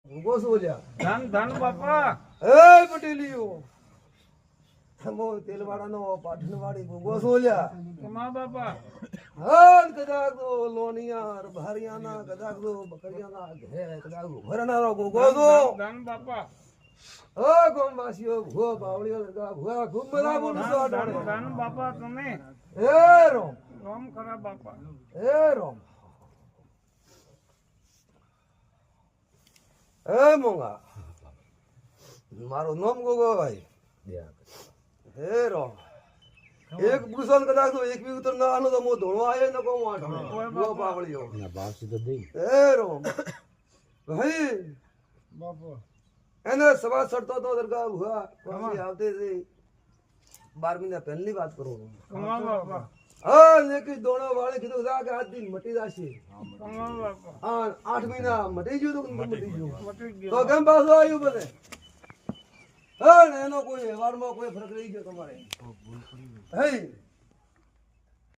ભૂગો સોલ્યા ધન ધન બાપા એ પટેલીઓ થમો તેલવાડાનો પાઠણવાડી ભૂગો સોલ્યા કમા બાપા હાલ કદાચ તો લોનિયાર ભારિયાના કદાચ તો બકરિયાના ઘે કદાચ ભરનારો ભૂગો તો ધન બાપા ઓ ગોમવાસીઓ ભૂ બાવળીઓ લગા ભૂ ખૂબ બધા બોલું છો આડોણે ધન બાપા તમે એ રોમ રોમ ખરા બાપા એ રોમ એ મોંગા મારું નામ ગોગો ભાઈ હે રોમ એક પુરુષન કદાચ તો એક બી ઉતર ના આનો તો મો ધોણો આયો ન કો વાંઢો ગો પાવળીઓ ના ભાવ સીધો દઈ હે રોમ ભાઈ બાપા એને સવા ચડતો તો દરગાહ હુઆ પછી આવતે છે 12 મહિના પહેલી વાત કરું કમા બાપા હા લેકી દોણો વાળે કીધું જા કે આજ દિન મટી જાશે કમા બાપા હા 8 મહિના મટી ગયું તો મટી ગયું મટી તો ગયો કેમ પાછું આવ્યું બને હા ને એનો કોઈ વ્યવહારમાં કોઈ ફરક રહી ગયો તમારે હે